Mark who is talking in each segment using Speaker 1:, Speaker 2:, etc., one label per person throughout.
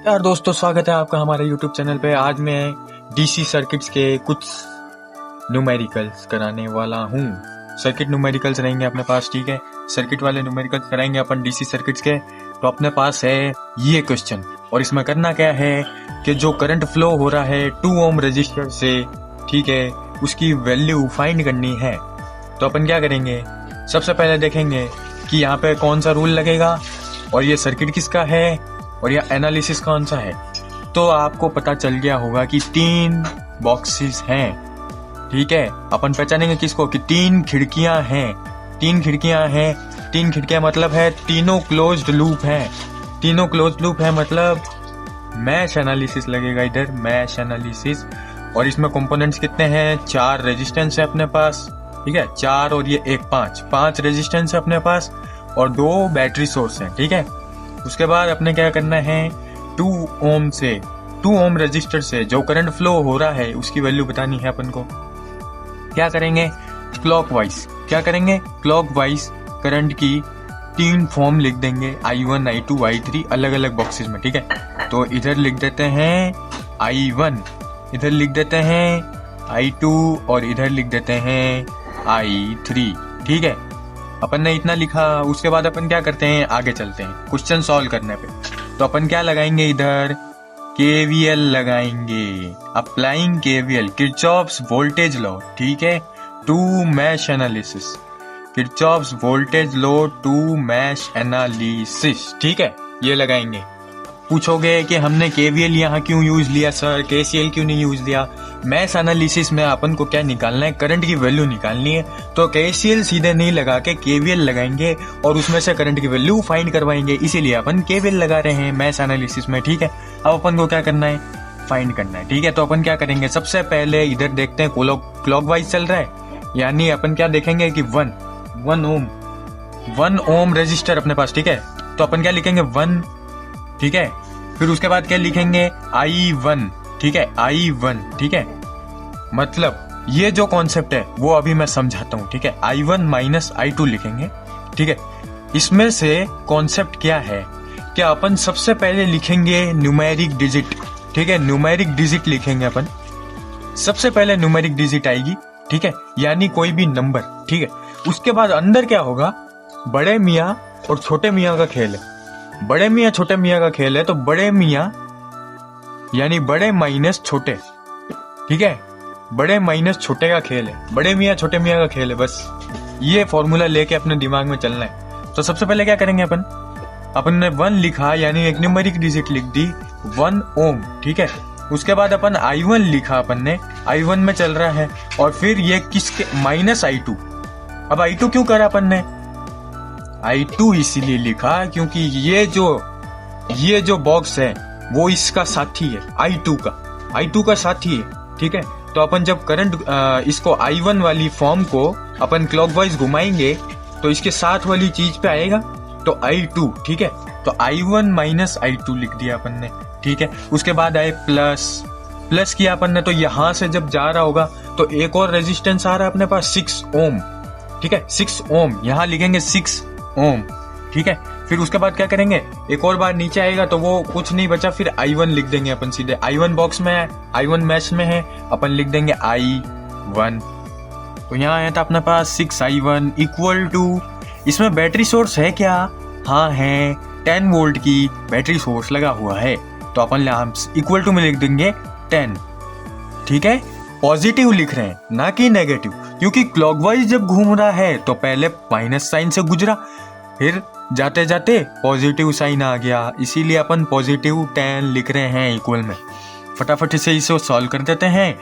Speaker 1: यार दोस्तों, स्वागत है आपका हमारे YouTube चैनल पे। आज मैं DC सर्किट्स के कुछ न्यूमेरिकल्स कराने वाला हूँ। सर्किट न्यूमेरिकल्स रहेंगे अपने पास, ठीक है। सर्किट वाले न्यूमेरिकल्स कराएंगे अपन DC सर्किट्स के। तो अपने पास है ये क्वेश्चन, और इसमें करना क्या है कि जो करंट फ्लो हो रहा है 2 ओम रजिस्टर से, ठीक है, उसकी वैल्यू फाइंड करनी है। तो अपन क्या करेंगे, सबसे पहले देखेंगे कि यहाँ पे कौन सा रूल लगेगा और ये सर्किट किसका है और यह एनालिसिस कौन सा है। तो आपको पता चल गया होगा कि 3 बॉक्सेस हैं, ठीक है। अपन पहचानेंगे किसको कि 3 खिड़कियां हैं। 3 खिड़कियां हैं, 3 खिड़कियां मतलब है तीनों क्लोज्ड लूप हैं। तीनों क्लोज्ड लूप है मतलब मैश एनालिसिस लगेगा इधर, मैश एनालिसिस। और इसमें कंपोनेंट्स कितने हैं, 4 रेजिस्टेंस है अपने पास, ठीक है। 4 और ये 1 5 रेजिस्टेंस है अपने पास, और 2 बैटरी सोर्स हैं, ठीक है। उसके बाद अपने क्या करना है, 2 ओम रजिस्टर से जो करंट फ्लो हो रहा है उसकी वैल्यू बतानी है अपन को। क्या करेंगे, क्लॉकवाइज। क्या करेंगे, क्लॉकवाइज करंट की 3 फॉर्म लिख देंगे, I1 I2 I3 अलग अलग बॉक्सेस में, ठीक है। तो इधर लिख देते हैं I1, इधर लिख देते हैं I2 और इधर लिख देते हैं I3, ठीक है। अपन ने इतना लिखा। उसके बाद अपन क्या करते हैं, आगे चलते हैं क्वेश्चन सॉल्व करने पे। तो अपन क्या लगाएंगे, इधर KVL लगाएंगे, applying KVL, Kirchhoff's voltage law, ठीक है, to mesh analysis. Kirchhoff's voltage law to mesh analysis, ठीक है, ये लगाएंगे। पूछोगे कि हमने KVL यहाँ क्यों यूज लिया सर, KCL क्यों नहीं यूज लिया। मैश एनालिसिस में अपन को क्या निकालना है, करंट की वैल्यू निकालनी है। तो KCL सीधे नहीं लगा के KVL लगाएंगे और उसमें से करंट की वैल्यू फाइंड करवाएंगे, इसीलिए अपन KVL लगा रहे हैं मैश एनालिसिस में, ठीक है। अब अपन को क्या करना है, फाइंड करना है, ठीक है। तो अपन क्या करेंगे, सबसे पहले इधर देखते हैं क्लॉकवाइज चल रहा है, यानी अपन क्या देखेंगे कि 1 ओम रजिस्टर अपने पास, ठीक है। तो अपन क्या लिखेंगे, 1, ठीक है। फिर उसके बाद क्या लिखेंगे, I1, ठीक है, I1, ठीक है। मतलब ये जो कॉन्सेप्ट है वो अभी मैं समझाता हूं, ठीक है। I1 माइनस I2 लिखेंगे, ठीक है। इसमें से कॉन्सेप्ट क्या है कि अपन सबसे पहले लिखेंगे न्यूमेरिक डिजिट, ठीक है। न्यूमेरिक डिजिट लिखेंगे अपन, सबसे पहले न्यूमेरिक डिजिट आएगी, ठीक है, यानी कोई भी नंबर, ठीक है। उसके बाद अंदर क्या होगा, बड़े मियाँ और छोटे मियाँ का खेल है। बड़े मियाँ छोटे मियाँ का खेल है, तो बड़े मियाँ यानी बड़े माइनस छोटे, ठीक है, बड़े माइनस छोटे का खेल है, बड़े मियाँ छोटे मियाँ का खेल है। बस ये फॉर्मूला लेके अपने दिमाग में चलना है। तो सबसे पहले क्या करेंगे, अपन ने 1 लिखा, यानी एक न्यूमेरिक डिजिट लिख दी, 1 ओम, ठीक है। उसके बाद अपन I1 लिखा, अपन ने I1 में चल रहा है, और फिर ये किसके, माइनस I2। अब I2 क्यों करा अपन ने, I2 इसीलिए लिखा क्योंकि ये जो बॉक्स है वो इसका साथी है, I2 का साथी है, ठीक है। तो अपन जब करंट इसको I1 वाली फॉर्म को अपन क्लॉकवाइज घुमाएंगे तो इसके साथ वाली चीज पे आएगा, तो I2, ठीक है। तो I1 माइनस I2 लिख दिया अपन ने, ठीक है। उसके बाद आए प्लस किया अपन ने, तो यहां से जब जा रहा होगा तो एक और रेजिस्टेंस आ रहा है अपने पास, 6 ओम, ठीक है, 6 ओम, यहां लिखेंगे 6 ओम, ठीक है। फिर उसके बाद क्या करेंगे, एक और बार नीचे आएगा तो वो कुछ नहीं बचा, फिर I1 लिख देंगे अपन सीधे। I1 बॉक्स में है, I1 मैश में है, अपन लिख देंगे I1। तो यहाँ आया था अपने पास 6I1 इक्वल टू, इसमें बैटरी सोर्स है क्या, हाँ है, 10 वोल्ट की बैटरी सोर्स लगा हुआ है, तो अपन इक्वल टू में लिख देंगे 10, ठीक है। पॉजिटिव लिख रहे हैं ना कि नेगेटिव, क्योंकि क्लॉकवाइज जब घूम रहा है तो पहले माइनस साइन से गुजरा, फिर जाते जाते पॉजिटिव साइन आ गया, इसीलिए अपन पॉजिटिव 10 लिख रहे हैं इक्वल में। फटाफट से इसे सॉल्व कर देते हैं।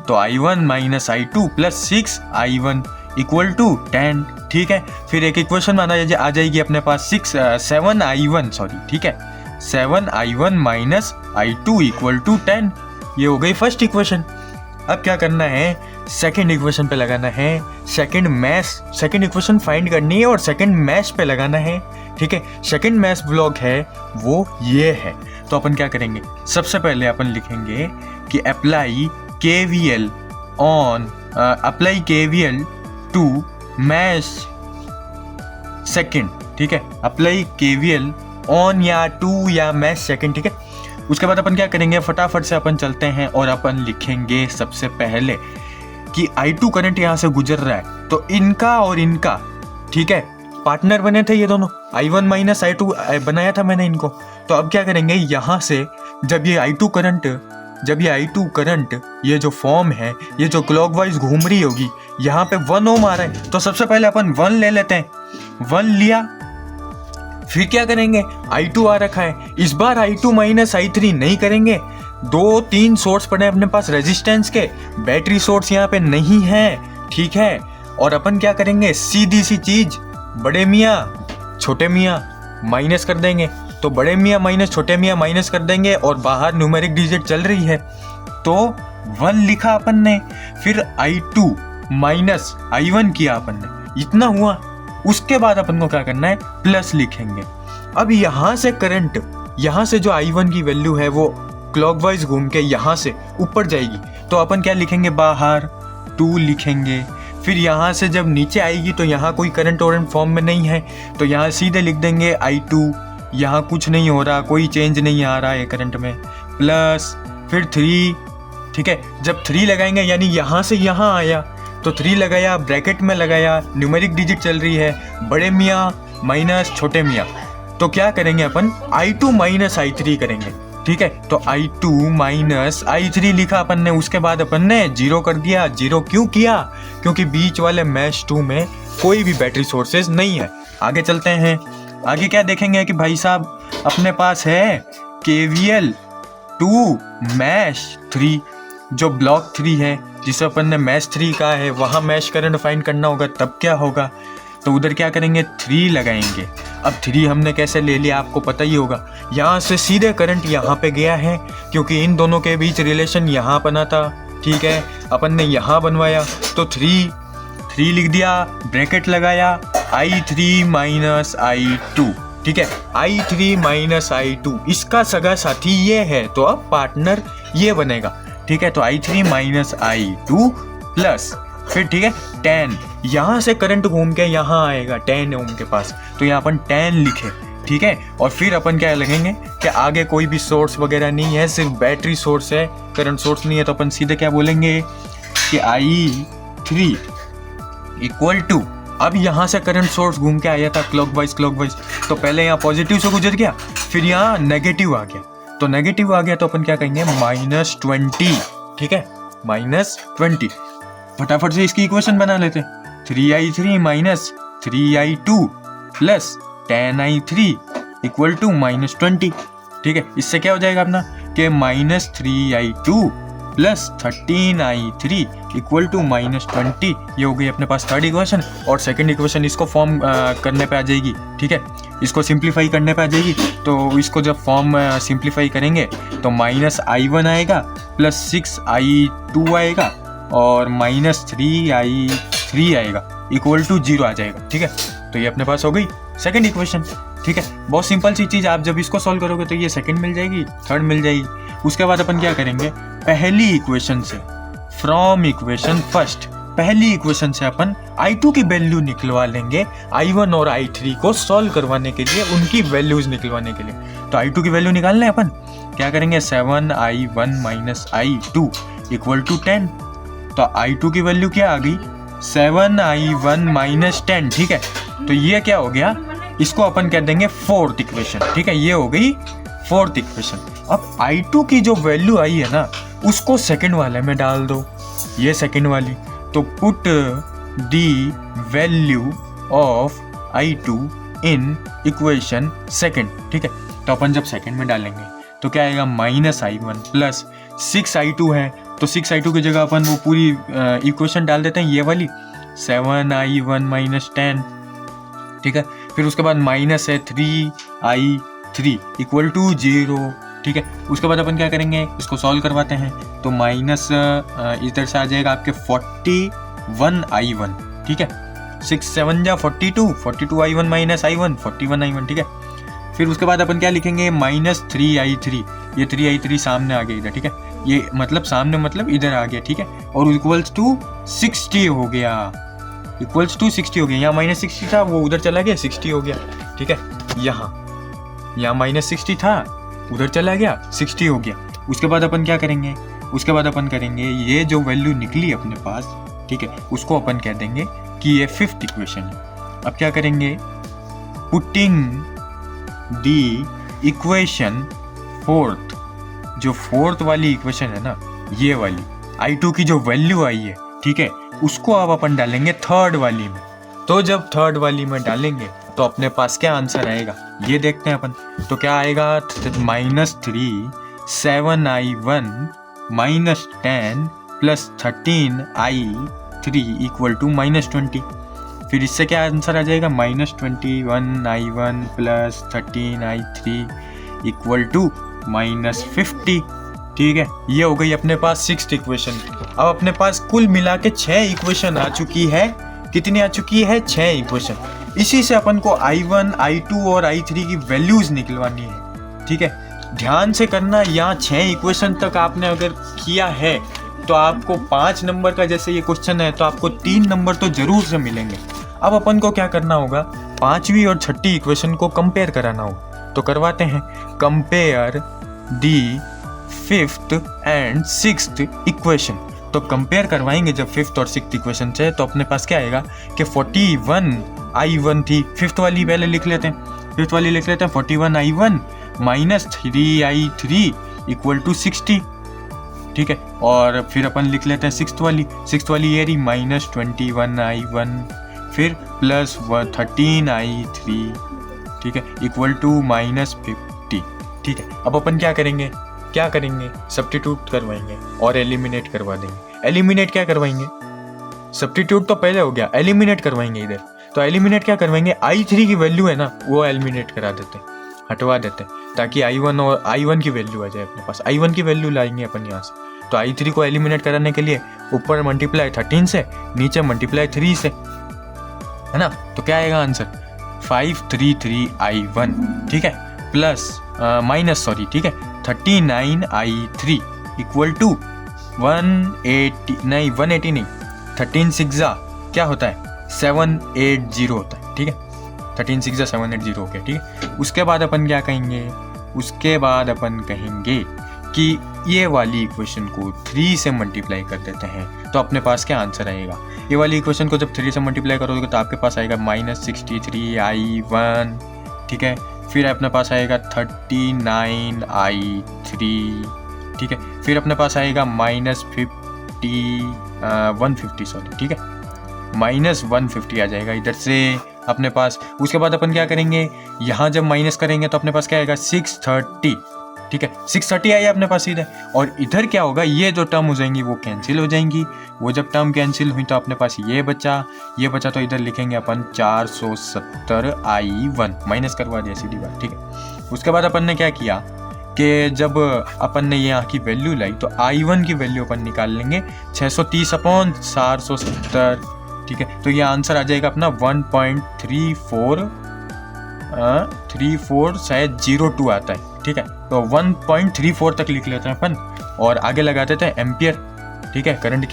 Speaker 1: तो I1 minus I2 plus 6I1 equal to 10, ठीक है। फिर एक इक्वेशन आ जाएगी अपने पास 7I1, ठीक है, 7I1 minus I2 equal to 10। ये हो गई फर्स्ट इक्वेशन। अब क्या करना है, सेकंड इक्वेशन पे लगाना है, सेकंड इक्वेशन फाइंड करनी है और सेकंड मैश पे लगाना है, ठीक है। सेकंड मैश ब्लॉक है वो ये है। तो अपन क्या करेंगे, सबसे पहले अपन लिखेंगे कि apply KVL to mesh second, ठीक है। अप्लाई KVL ऑन या टू या मैश सेकंड, ठीक है। उसके बाद अपन क्या करेंगे, फटाफट से अपन चलते हैं और अपन लिखेंगे सबसे पहले कि I2 करंट यहाँ से गुजर रहा है, तो इनका और इनका, ठीक है, पार्टनर बने थे ये दोनों, I1 माइनस I2 बनाया था मैंने इनको। तो अब क्या करेंगे, यहाँ से जब ये I2 करंट ये जो फॉर्म है, ये जो क्लॉकवाइज घूम रही होगी, यहाँ पे 1 ओम आ रहा है, तो सबसे पहले अपन 1 ले लेते हैं। 1 लिया, फिर क्या करेंगे, I2 आ रखा है, इस बार I2 माइनस I3 नहीं करेंगे। 2-3 सोर्स पड़े अपने पास रेजिस्टेंस के, बैटरी सोर्स यहाँ पे नहीं है, ठीक है। और अपन क्या करेंगे, सीधी सी चीज, बड़े मियाँ छोटे मियाँ माइनस कर देंगे। तो बड़े मियाँ माइनस छोटे मियाँ माइनस कर देंगे और बाहर न्यूमेरिक डिजिट चल रही है, तो 1 लिखा अपन ने, फिर I2 माइनस I1 किया अपन ने, इतना हुआ। उसके बाद अपन को क्या करना है, प्लस लिखेंगे। अब यहाँ से करंट, यहाँ से जो I1 की वैल्यू है वो क्लॉकवाइज घूम के यहाँ से ऊपर जाएगी, तो अपन क्या लिखेंगे, बाहर 2 लिखेंगे। फिर यहाँ से जब नीचे आएगी तो यहाँ कोई करंट वरंट फॉर्म में नहीं है, तो यहाँ सीधे लिख देंगे I2, यहाँ कुछ नहीं हो रहा, कोई चेंज नहीं आ रहा है करंट में, प्लस फिर 3, ठीक है। जब 3 लगाएंगे यानी यहाँ से यहाँ आया, तो 3 लगाया, ब्रैकेट में लगाया, न्यूमेरिक डिजिट चल रही है, बड़े मियाँ माइनस छोटे मियाँ, तो क्या करेंगे अपन, I2 माइनस I3 करेंगे, ठीक है। तो I2 माइनस I3 लिखा अपन ने, उसके बाद अपन ने 0 कर दिया। 0 क्यों किया, क्योंकि बीच वाले मैश 2 में कोई भी बैटरी सोर्सेज नहीं है। आगे चलते हैं, आगे क्या देखेंगे कि भाई साहब अपने पास है KVL 2 मैश 3, जो ब्लॉक 3 है, जिसे अपन ने मैश 3 कहा है, वहाँ मैश करंट फाइंड करना होगा, तब क्या होगा, तो उधर क्या करेंगे, 3 लगाएंगे। अब 3 हमने कैसे ले लिया आपको पता ही होगा, यहाँ से सीधे करंट यहाँ पे गया है, क्योंकि इन दोनों के बीच रिलेशन यहाँ बना था, ठीक है, अपन ने यहाँ बनवाया, तो 3 लिख दिया, ब्रैकेट लगाया, I3 माइनस I2, ठीक है, I3 माइनस I2, इसका सगा साथी ये है, तो अब पार्टनर ये बनेगा, ठीक है। तो I3 माइनस I2 प्लस, फिर ठीक है 10, यहाँ से करंट घूम के यहाँ आएगा 10 ओम के पास, तो यहाँ अपन 10 लिखे, ठीक है। और फिर अपन क्या लगेंगे कि आगे कोई भी सोर्स वगैरह नहीं है, सिर्फ बैटरी सोर्स है, करंट सोर्स नहीं है, तो अपन सीधे क्या बोलेंगे कि I3 इक्वल टू, अब यहाँ से करंट सोर्स घूम के आया था क्लॉकवाइज, तो पहले यहाँ पॉजिटिव से गुजर गया, फिर यहाँ नेगेटिव आ गया, तो नेगेटिव आ गया तो अपन क्या कहेंगे, -20, ठीक है, -20। फटाफट से इसकी इक्वेशन बना लेते हैं, 3I3 minus 3I2 plus 10I3 equal to -20, ठीक है। इससे क्या हो जाएगा अपना कि -3I2 plus 13I3 equal to -20, ये हो गई अपने पास थर्ड इक्वेशन। और सेकंड इक्वेशन इसको फॉर्म करने पे आ जाएगी, ठीक है, इसको सिंप्लीफाई करने पे आ जाएगी। तो इसको जब फॉर्म सिंप्लीफाई करेंगे तो -I1 आएगा प्लस 6I2 आएगा और -3I3 आएगा इक्वल टू 0 आ जाएगा, ठीक है। तो ये अपने पास हो गई सेकंड इक्वेशन, ठीक है। बहुत सिंपल सी चीज़, आप जब इसको सॉल्व करोगे तो ये सेकंड मिल जाएगी, थर्ड मिल जाएगी। उसके बाद अपन क्या करेंगे, पहली इक्वेशन से, फ्रॉम इक्वेशन फर्स्ट, पहली इक्वेशन से अपन I2 की वैल्यू निकलवा लेंगे, I1 और I3 को सॉल्व करवाने के लिए, उनकी वैल्यूज निकलवाने के लिए। तो I2 की वैल्यू निकालना है अपन, क्या करेंगे, 7I1 minus I2 equal to 10। तो I2 की वैल्यू क्या आ गई, 7I1 माइनस 10, ठीक है। तो ये क्या हो गया, इसको अपन कह देंगे फोर्थ इक्वेशन, ठीक है, ये हो गई फोर्थ इक्वेशन। अब I2 की जो वैल्यू आई है ना, उसको सेकंड वाले में डाल दो, ये सेकंड वाली, तो put the value of I2 in equation second, ठीक है। तो अपन जब सेकंड में डालेंगे तो क्या आएगा, -I1 प्लस 6I2 है, तो 6I2 की जगह अपन वो पूरी इक्वेशन डाल देते हैं, ये वाली 7I1 माइनस 10, ठीक है। फिर उसके बाद माइनस है 3I3 इक्वल टू 0, ठीक है। उसके बाद अपन क्या करेंगे, इसको सॉल्व करवाते हैं, तो माइनस इधर से आ जाएगा आपके 41I1, ठीक है, 6 7 जा 42I1 माइनस I1 41I1, ठीक है। फिर उसके बाद अपन क्या लिखेंगे, -3I3, ये 3I3 सामने आ गया इधर, ठीक है, ये मतलब सामने मतलब इधर आ गया, ठीक है, और इक्वल्स टू 60 हो गया, इक्वल्स टू 60 हो गया, यहाँ -60 था वो उधर चला गया 60 हो गया, ठीक है। यहाँ -60 था उधर चला गया, 60 हो गया। उसके बाद अपन क्या करेंगे, उसके बाद अपन करेंगे ये जो वैल्यू निकली अपने पास, ठीक है, उसको अपन कह देंगे कि ये 5th इक्वेशन है। अब क्या करेंगे, पुटिंग दी इक्वेशन 4th, जो 4th वाली इक्वेशन है ना, ये वाली I2 की जो वैल्यू आई है, ठीक है, उसको अब अपन डालेंगे 3rd वाली में। तो जब 3rd वाली में डालेंगे तो अपने पास क्या आंसर आएगा ये देखते हैं अपन। तो क्या आएगा, -3 7i1 -10 + 13i3 = -20। फिर इससे क्या आंसर आ जाएगा, -21i1 + 13i3 = -50। ठीक है, ये हो गई अपने पास 6th इक्वेशन। अब अपने पास कुल मिला के 6 इक्वेशन आ चुकी है। कितनी आ चुकी है, 6 इक्वेशन। इसी से अपन को I1, I2 और I3 की वैल्यूज निकलवानी है। ठीक है, ध्यान से करना, यहाँ 6 इक्वेशन तक आपने अगर किया है तो आपको 5 नंबर का जैसे ये क्वेश्चन है तो आपको 3 नंबर तो जरूर से मिलेंगे। अब अपन को क्या करना होगा, 5वीं और 6ठी इक्वेशन को कंपेयर कराना होगा। तो करवाते हैं, compare the 5th and 6th equation. तो कंपेयर करवाएंगे जब 5th और 6th इक्वेशन से, तो अपने पास क्या आएगा कि 41i1 थी, 5th वाली पहले लिख लेते हैं, 5th वाली लिख लेते हैं, 41i1 -3i3 = 60। ठीक है, और फिर अपन लिख लेते हैं 6th वाली ये रही -21i1 फिर +13i3, ठीक है, = -50। ठीक है, अब अपन क्या करेंगे, सब्स्टिट्यूट करवाएंगे और एलिमिनेट करवा देंगे। एलिमिनेट क्या करवाएंगे, सब्स्टिट्यूट तो पहले हो गया, एलिमिनेट करवाएंगे इधर। तो एलिमिनेट क्या करवाएंगे, I3 की वैल्यू है ना, वो एलिमिनेट करा देते हैं, हटवा देते हैं, ताकि I1 और I1 की वैल्यू आ जाए अपने पास। I1 की वैल्यू लाएंगे अपन यहाँ से। तो I3 को एलिमिनेट कराने के लिए ऊपर मल्टीप्लाई 13 से, नीचे मल्टीप्लाई 3 से, है ना। तो क्या आएगा आंसर, 533i1, ठीक है, प्लस माइनस, सॉरी, ठीक है, 39i3 = 180 नहीं, 13 6 क्या होता है, 780 होता है। ठीक है, 13 6 780 हो गया। ठीक है, उसके बाद अपन क्या कहेंगे, उसके बाद अपन कहेंगे कि ये वाली इक्वेशन को 3 से मल्टीप्लाई कर देते हैं। तो अपने पास क्या आंसर आएगा, ये वाली इक्वेशन को जब 3 से मल्टीप्लाई करोगे तो आपके पास आएगा -63i1। ठीक है, फिर अपने पास आएगा 39i3। ठीक है, फिर अपने पास आएगा -150, सॉरी, ठीक है, -150 आ जाएगा इधर से अपने पास। उसके बाद अपन क्या करेंगे, यहाँ जब माइनस करेंगे तो अपने पास क्या आएगा, 630। ठीक है, 630 आया अपने पास इधर, और इधर क्या होगा, ये जो टर्म हो जाएंगी वो कैंसिल हो जाएंगी। वो जब टर्म कैंसिल हुई तो अपने पास ये बचा, तो इधर लिखेंगे अपन 470i1, माइनस करवा दिया सीधी बात। ठीक है, उसके बाद अपन ने क्या किया कि जब अपन ने यहाँ की वैल्यू लाई तो I1 की वैल्यू अपन निकाल लेंगे 630/470। ठीक है, तो ये आंसर आ जाएगा अपना 1.34 शायद 02 आता है। ठीक है, तो 1.34 तक लिख लेते हैं अपन और आगे लगा देते हैं एम्पियर। ठीक है, करंट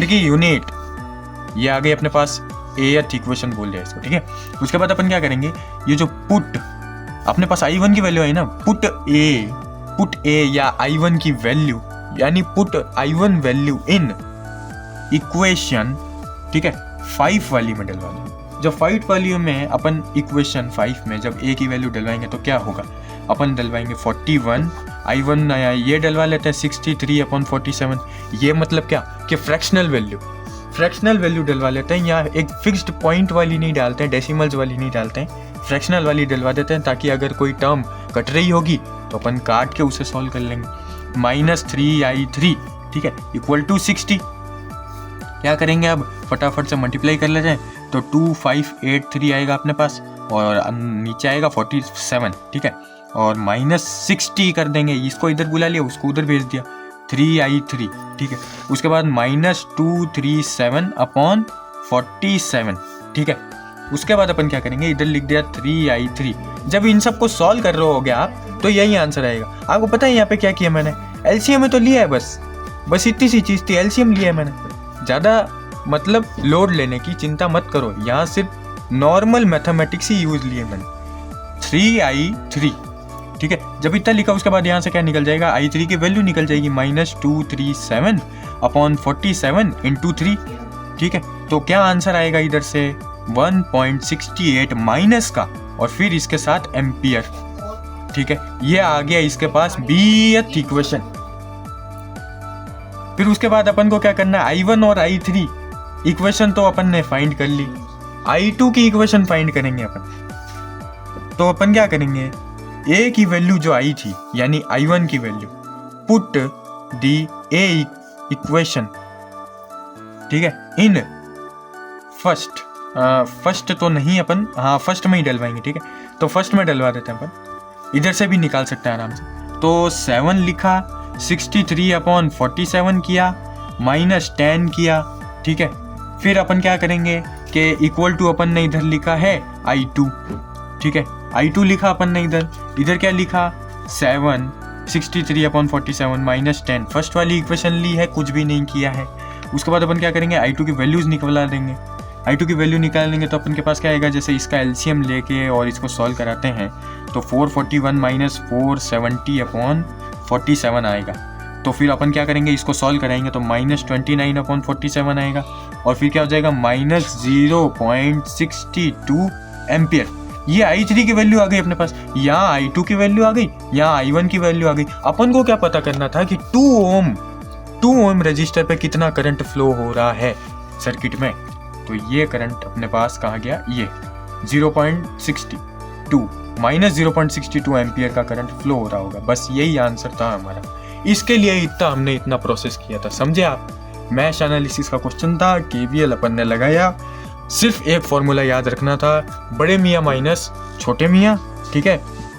Speaker 1: की यूनिट, ये आ गई अपने पास 8th इक्वेशन बोल दिया इसको। ठीक है, उसके बाद अपन क्या करेंगे, ये जो पुट अपने पास I1 की वैल्यू है ना, पुट ए या I1 की वैल्यू, यानी put I1 value in equation, ठीक है, 5 वाली में डलवा दें। जब 5 वाली में अपन इक्वेशन 5 में जब ए की वैल्यू डलवाएंगे तो क्या होगा, अपन डलवाएंगे 41, I1 ये डलवा लेते हैं 63/47। ये मतलब क्या कि फ्रैक्शनल वैल्यू डलवा लेते हैं। यहाँ एक फिक्स्ड पॉइंट वाली नहीं डालते हैं, डेसिमल्स वाली नहीं डालते हैं, फ्रैक्शनल वाली डलवा देते हैं, ताकि अगर कोई टर्म कट रही होगी तो अपन काट के उसे सॉल्व कर लेंगे। -3i3, ठीक है, = 60। क्या करेंगे, अब फटाफट से मल्टीप्लाई कर लेते हैं, तो 2583 आएगा अपने पास और नीचे आएगा 47। ठीक है, और -60 कर देंगे, इसको इधर बुला लिया, उसको उधर भेज दिया, 3i3। ठीक है, उसके बाद -237/47। ठीक है, उसके बाद अपन क्या करेंगे, इधर लिख दिया 3i3। जब इन सबको सॉल्व कर रहे होगे आप तो यही आंसर आएगा। आपको पता है यहाँ पे क्या किया मैंने, एलसीएम में तो लिया है, बस इतनी सी चीज़ थी, एलसीएम लिया है मैंने। ज़्यादा मतलब लोड लेने की चिंता मत करो, यहाँ सिर्फ नॉर्मल मैथमेटिक्स ही यूज लिए मैंने। 3i3 ठीक है। जब इतना लिखा उसके बाद यहाँ से क्या निकल जाएगा, I3 की वैल्यू निकल जाएगी -237/47 × 3, ठीक है। तो क्या आंसर आएगा इधर से 1.68 माइनस का और फिर इसके साथ एम्पियर, ठीक है। ये आ गया इसके पास 20th इक्वेशन। फिर उसके बाद अपन को क्या करना है, I1 और I3 इक्वेशन तो अपन ने फाइंड कर ली, I2 की इक्वेशन फाइंड करेंगे अपन। तो अपन क्या करेंगे, A की वैल्यू जो आई थी यानी I1 की value, put the A equation, ठीक है, इन फर्स्ट तो नहीं अपन, हाँ फर्स्ट में ही डलवाएंगे, ठीक है। तो फर्स्ट में डलवा देते हैं अपन, इधर से भी निकाल सकते हैं आराम से। तो 7 लिखा, 63/47 किया, -10 किया, ठीक है। फिर अपन क्या करेंगे कि इक्वल टू अपन ने इधर लिखा है I2, ठीक है। I2 लिखा अपन ने इधर क्या लिखा 7, 63/47 -10, फर्स्ट वाली इक्वेशन ली है, कुछ भी नहीं किया है। उसके बाद अपन क्या करेंगे, I2 की वैल्यूज निकलवा देंगे। I2 की वैल्यू निकालेंगे तो अपन के पास क्या आएगा, जैसे इसका LCM लेके और इसको सॉल्व कराते हैं तो 441 - 470/47 आएगा। तो फिर अपन क्या करेंगे, इसको सॉल्व कराएंगे तो -29/47 आएगा और फिर क्या हो जाएगा -0.62 एम्पियर। ये I3 की वैल्यू आ गई अपने पास, यहाँ I2 की वैल्यू आ गई, यहाँ I1 की वैल्यू आ गई। अपन को क्या पता करना था कि 2 ओम रजिस्टर पे कितना करंट फ्लो हो रहा है सर्किट में। तो ये करंट अपने पास कहाँ गया, ये 0.62 एम्पियर का करंट फ्लो हो रहा होगा। बस यही आंसर था हमारा। इसके लिए हमने इतना प्रोसेस किया था, समझे आप। मैश एनालिसिस का क्वेश्चन था, KVL अपन ने लगाया, सिर्फ एक फॉर्मूला याद रखना था, बड़े मियाँ माइनस छोटे मियाँ, ठीक है,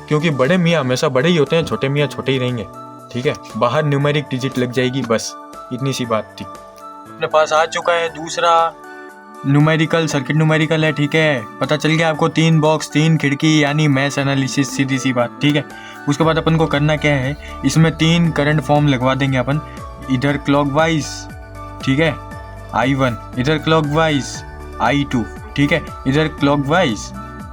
Speaker 1: क्योंकि बड़े मियाँ हमेशा बड़े ही होते हैं, छोटे मियाँ छोटे ही रहेंगे, ठीक है। बाहर न्यूमेरिक डिजिट लग जाएगी, बस इतनी सी बात थी। अपने पास आ चुका है दूसरा न्यूमेरिकल, सर्किट न्यूमेरिकल है, ठीक है। पता चल गया आपको, 3 बॉक्स 3 खिड़की यानी मैश एनालिसिस, सीधी सी बात, ठीक है। उसके बाद अपन को करना क्या है, इसमें 3 करंट फॉर्म लगवा देंगे अपन, इधर क्लॉकवाइज, ठीक है, I1, इधर क्लॉकवाइज I2, ठीक है, इधर क्लॉकवाइज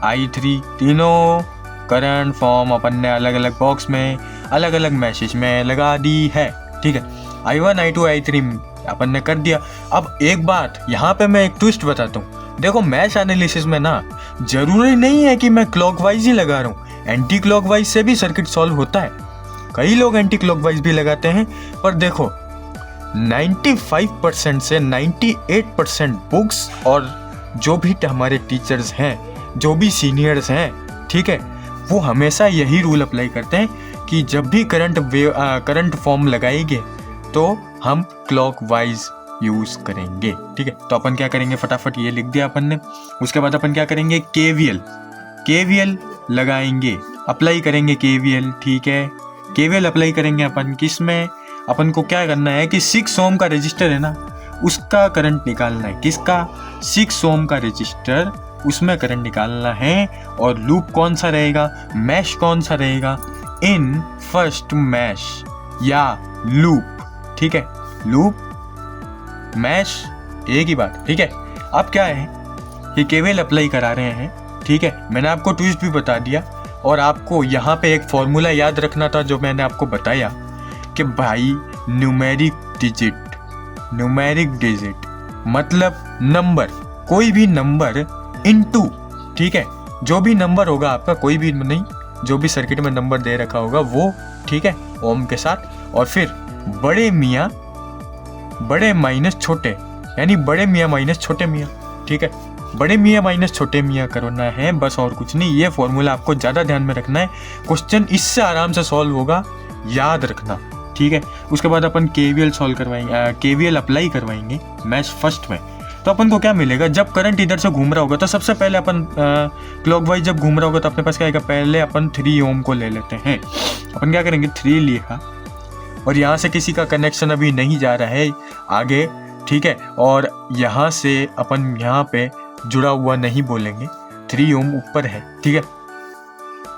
Speaker 1: I3। तीनों करंट फॉर्म अपन ने अलग अलग बॉक्स में अलग अलग मैसेज में लगा दी है, ठीक है। I1 I2 I3 अपन ने कर दिया। अब एक बात यहाँ पे मैं एक ट्विस्ट बताता हूँ, देखो मैश एनालिसिस में ना जरूरी नहीं है कि मैं क्लॉकवाइज ही लगा रहा हूँ, एंटी क्लॉकवाइज से भी सर्किट सॉल्व होता है। कई लोग एंटी क्लॉकवाइज भी लगाते हैं, पर देखो 95% से 98% बुक्स और जो भी हमारे टीचर्स हैं, जो भी सीनियर्स हैं, ठीक है, वो हमेशा यही रूल अप्लाई करते हैं कि जब भी करंट फॉर्म लगाएंगे तो हम क्लॉकवाइज यूज करेंगे, ठीक है। तो अपन क्या करेंगे, फटाफट ये लिख दिया अपन ने। उसके बाद अपन क्या करेंगे, KVL लगाएंगे, अप्लाई करेंगे KVL, ठीक है। KVL अप्लाई करेंगे अपन किस में, अपन को क्या करना है कि 6 ओम का रजिस्टर है ना, उसका करंट निकालना है। किसका, 6 ओम का रजिस्टर, उसमें करंट निकालना है। और लूप कौन सा रहेगा, मैश कौन सा रहेगा, इन फर्स्ट मैश या लूप, ठीक है, लूप मैश एक ही बात, ठीक है। अब क्या है कि KVL अप्लाई करा रहे हैं, ठीक है। मैंने आपको ट्विस्ट भी बता दिया और आपको यहाँ पे एक फॉर्मूला याद रखना था जो मैंने आपको बताया कि भाई न्यूमेरिक डिजिट मतलब नंबर, कोई भी नंबर इनटू, ठीक है, जो भी नंबर होगा आपका, कोई भी नहीं, जो भी सर्किट में नंबर दे रखा होगा वो, ठीक है, ओम के साथ। और फिर बड़े मियाँ बड़े माइनस छोटे, यानी बड़े मियाँ माइनस छोटे मियाँ, ठीक है, बड़े मियाँ माइनस छोटे मियाँ करना है, बस और कुछ नहीं। ये फॉर्मूला आपको ज़्यादा ध्यान में रखना है, क्वेश्चन इससे आराम से सॉल्व होगा, याद रखना, ठीक है। उसके बाद अपन KVL सॉल्व करवाएंगे, KVL अप्लाई करवाएंगे मैश फर्स्ट में। तो अपन को क्या मिलेगा, जब करंट इधर से घूम रहा होगा तो सबसे पहले अपन क्लॉकवाइज जब घूम रहा होगा तो अपने पास क्या आएगा, पहले अपन 3 ओम को ले लेते हैं। अपन क्या करेंगे, 3 लिखा और यहाँ से किसी का कनेक्शन अभी नहीं जा रहा है आगे, ठीक है। और यहाँ से अपन यहाँ पे जुड़ा हुआ नहीं बोलेंगे, 3 ओम ऊपर है, ठीक है,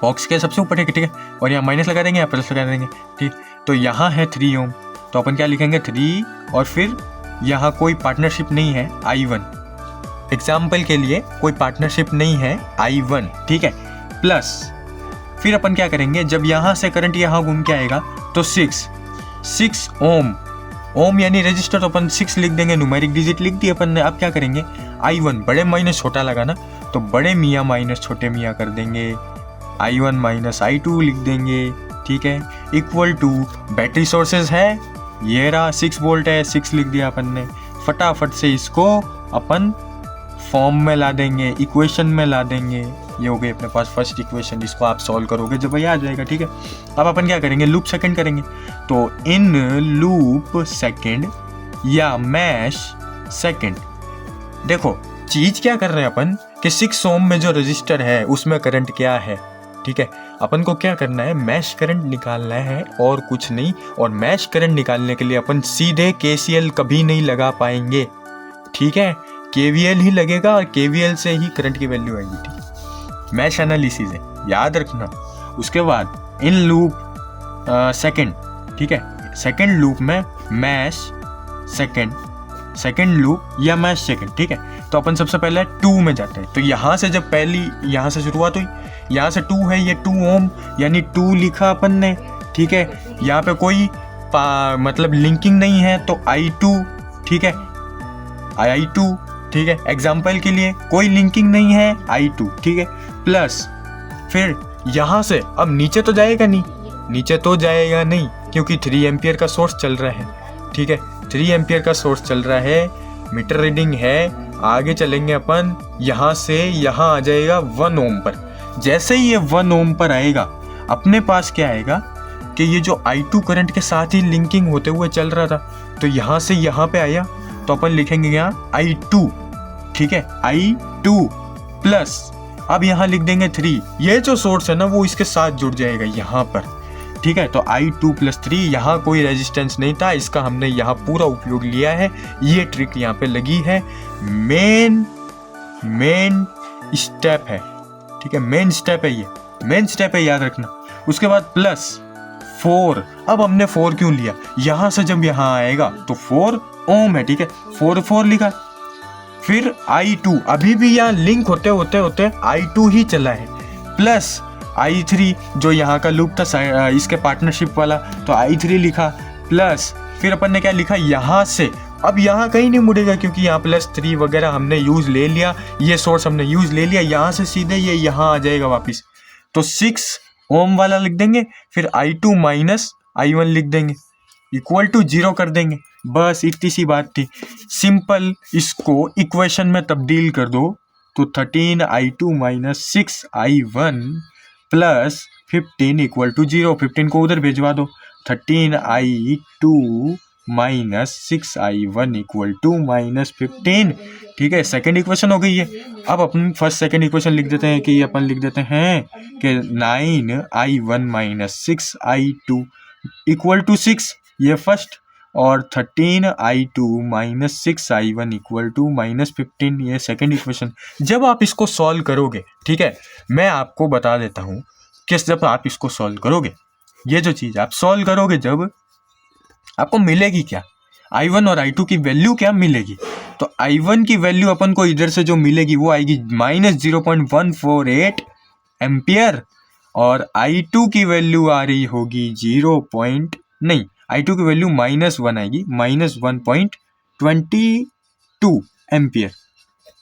Speaker 1: बॉक्स के सबसे ऊपर है, ठीक है। और यहाँ माइनस लगा देंगे या प्लस लगा देंगे, ठीक। तो यहाँ है 3 ओम, तो अपन क्या लिखेंगे 3 और फिर यहाँ कोई पार्टनरशिप नहीं है I1, एग्जाम्पल के लिए कोई पार्टनरशिप नहीं है I1, ठीक है, प्लस फिर अपन क्या करेंगे, जब यहाँ से करंट यहाँ घूम के आएगा तो 6 ओम यानी रजिस्टर, तो अपन 6 लिख देंगे, न्यूमेरिक डिजिट लिख दी अपन ने। अब क्या करेंगे, I1 बड़े माइनस छोटा लगा ना, तो बड़े मियाँ माइनस छोटे मियाँ कर देंगे, I1 माइनस I2 लिख देंगे, ठीक है, इक्वल टू बैटरी सोर्सेज है, ये रहा 6 वोल्ट है, 6 लिख दिया अपन ने। फटाफट से इसको अपन फॉर्म में ला देंगे, इक्वेशन में ला देंगे। ये हो गई अपने पास फर्स्ट इक्वेशन, इसको आप सॉल्व करोगे जब ये आ जाएगा, ठीक है। अब अपन क्या करेंगे, लूप सेकंड करेंगे, तो इन लूप सेकंड या मैश सेकंड, देखो चीज क्या कर रहे हैं अपन कि 6 ओम में जो रजिस्टर है उसमें करंट क्या है, ठीक है। अपन को क्या करना है, मैश करंट निकालना है और कुछ नहीं। और मैश करंट निकालने के लिए अपन सीधे KCL कभी नहीं लगा पाएंगे, ठीक है, KVL ही लगेगा और KVL से ही करंट की वैल्यू आएगी, ठीक है। मैश एनालिसिस है, याद रखना। उसके बाद इन लूप सेकंड, ठीक है, सेकंड लूप में मैश सेकंड लूप या मैश सेकंड, ठीक है। तो अपन सबसे पहले 2 में जाते हैं, तो यहाँ से जब पहली यहाँ से शुरुआत हुई, यहाँ से 2 है, ये 2 ओम यानी 2 लिखा अपन ने, ठीक है। यहाँ पे कोई मतलब लिंकिंग नहीं है तो I2, ठीक है, I2, ठीक है, एग्जाम्पल के लिए कोई लिंकिंग नहीं है I2, ठीक है, प्लस फिर यहाँ से अब नीचे तो जाएगा नहीं, क्योंकि 3 एम्पियर का सोर्स चल रहा है, ठीक है, 3 एम्पियर का सोर्स चल रहा है, मीटर रीडिंग है। आगे चलेंगे अपन, यहाँ से यहाँ आ जाएगा 1 ओम पर। जैसे ही ये 1 ओम पर आएगा, अपने पास क्या आएगा कि ये जो I2 करंट के साथ ही लिंकिंग होते हुए चल रहा था, तो यहाँ से यहाँ पे आया, तो अपन लिखेंगे यहाँ I2, ठीक है, I2 प्लस अब यहाँ लिख देंगे 3, ये जो सोर्स है ना वो इसके साथ जुड़ जाएगा यहाँ पर, ठीक है। तो I2 + 3, यहाँ कोई रेजिस्टेंस नहीं था, इसका हमने यहाँ पूरा उपयोग लिया है, ये ट्रिक यहाँ पे लगी है। मेन स्टेप है, ठीक है, मेन स्टेप है, याद रखना। उसके बाद प्लस 4, अब हमने 4 क्यों लिया, यहाँ से जब यहाँ आएगा तो 4 ओम है, ठीक है, 4 लिखा। फिर I2, अभी भी यहाँ लिंक होते I2 ही चला है, प्लस I3 जो यहाँ का लूप था इसके पार्टनरशिप वाला, तो I3 लिखा, प्लस फिर अपन ने क्या लिखा, यहाँ से अब यहाँ कहीं नहीं मुड़ेगा, क्योंकि यहाँ +3 वगैरह हमने यूज ले लिया, ये सोर्स हमने यूज ले लिया, यहाँ से सीधे ये यहाँ आ जाएगा वापस, तो 6 ओम वाला लिख देंगे, फिर I2 माइनस I1 लिख देंगे, इक्वल टू 0 कर देंगे। बस इतनी सी बात थी, सिंपल। इसको इक्वेशन में तब्दील कर दो, तो 13 I2 minus 6 I1 plus 15 equal to 0, 15 को उधर भेजवा दो, 13 I2 minus 6 I1 equal to -15, ठीक है, सेकेंड इक्वेशन हो गई है। अब अपन फर्स्ट सेकेंड इक्वेशन लिख देते हैं कि अपन लिख देते हैं कि 9 I1 minus 6 I2 equal to 6, ये फर्स्ट, और 13 I2 minus 6 I1 equal to -15, ये सेकेंड इक्वेशन। जब आप इसको सॉल्व करोगे, ठीक है, मैं आपको बता देता हूँ कि जब आप इसको सॉल्व करोगे, ये जो चीज़ आप सॉल्व करोगे, जब आपको मिलेगी क्या, I1 और I2 की वैल्यू क्या मिलेगी, तो I1 की वैल्यू अपन को इधर से जो मिलेगी वो आएगी -0.148 एम्पियर, और I2 की वैल्यू आ रही होगी I2 की वैल्यू -1 आएगी, -1.22 एम्पियर,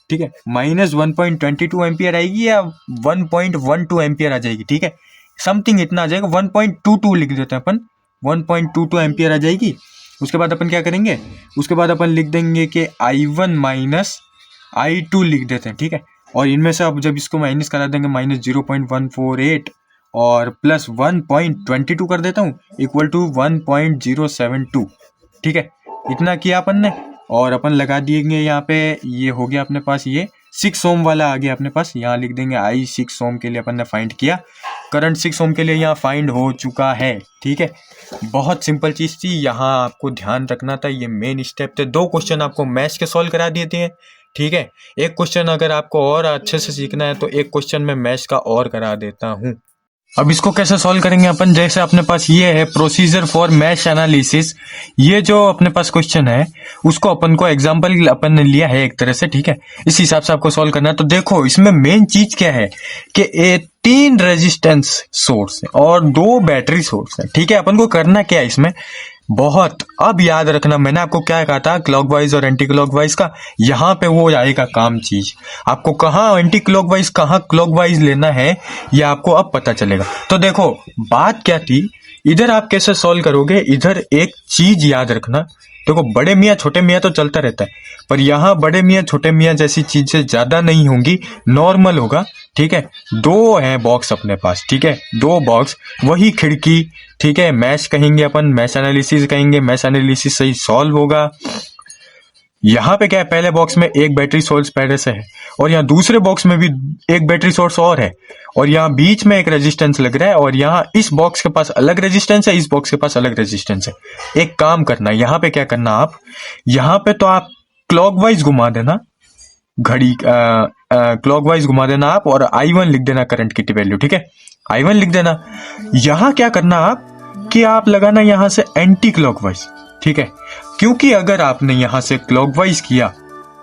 Speaker 1: ठीक है, -1.22 एम्पियर आएगी या 1.12 एम्पियर आ जाएगी, ठीक है, समथिंग इतना आ जाएगा, 1.22 लिख देते हैं अपन, 1.22 एम्पियर आ जाएगी। उसके बाद अपन क्या करेंगे, उसके बाद अपन लिख देंगे कि I1 माइनस I2 लिख देते हैं, ठीक है, और इनमें से अब जब इसको माइनस करा देंगे -0.148 और प्लस 1.22 कर देता हूँ इक्वल टू 1.072, ठीक है, इतना किया अपन ने, और अपन लगा दिएंगे यहाँ पे, ये हो गया अपने पास, ये 6 ओम वाला आ गया अपने पास, यहाँ लिख देंगे I 6 ओम के लिए अपन ने फाइंड किया, करंट 6 ओम के लिए यहाँ फाइंड हो चुका है, ठीक है। बहुत सिंपल चीज़ थी, यहाँ आपको ध्यान रखना था, ये मेन स्टेप थे। 2 क्वेश्चन आपको मैथ्स के सॉल्व करा दिए थे, ठीक है, एक क्वेश्चन अगर आपको और अच्छे से सीखना है तो एक क्वेश्चन मैं मैथ्स का और करा देता हूँ। अब इसको कैसे सॉल्व करेंगे अपन, जैसे अपने पास ये है प्रोसीजर फॉर मैश एनालिसिस, ये जो अपने पास क्वेश्चन है उसको अपन को एग्जांपल अपन ने लिया है एक तरह से, ठीक है। इस हिसाब से आपको सॉल्व करना है। तो देखो इसमें मेन चीज क्या है कि 3 रेजिस्टेंस सोर्स है और 2 बैटरी सोर्स है, ठीक है। अपन को करना क्या है इसमें, बहुत अब याद रखना, मैंने आपको क्या कहा था क्लॉकवाइज और एंटी क्लॉकवाइज का, यहां पे वो आएगा काम चीज। आपको कहाँ एंटी क्लॉकवाइज कहाँ क्लॉकवाइज लेना है ये आपको अब पता चलेगा। तो देखो बात क्या थी, इधर आप कैसे सॉल्व करोगे, इधर एक चीज याद रखना। देखो बड़े मियाँ छोटे मियाँ तो चलता रहता है, पर यहाँ बड़े मियाँ छोटे मियाँ जैसी चीजें ज्यादा नहीं होंगी, नॉर्मल होगा, ठीक है। 2 है बॉक्स अपने पास, ठीक है, 2 बॉक्स, वही खिड़की, ठीक है। मैश कहेंगे अपन, मैश एनालिसिस कहेंगे, मैश एनालिसिस सही सॉल्व होगा। यहाँ पे क्या है, पहले बॉक्स में एक बैटरी सोर्स पहले से है और यहाँ दूसरे बॉक्स में भी एक बैटरी सोर्स और है और यहाँ बीच में एक रेजिस्टेंस लग रहा है और यहाँ इस बॉक्स के पास अलग रेजिस्टेंस है, इस बॉक्स के पास अलग रेजिस्टेंस है। एक काम करना, यहाँ पे क्या करना, आप यहाँ पे तो आप क्लॉकवाइज घुमा देना घड़ी, क्लॉकवाइज घुमा देना आप और I1 लिख देना करंट की वैल्यू, ठीक है, I1 लिख देना। यहां क्या करना आप कि आप लगाना यहां से एंटी क्लॉकवाइज, ठीक है, क्योंकि अगर आपने यहां से क्लॉकवाइज किया,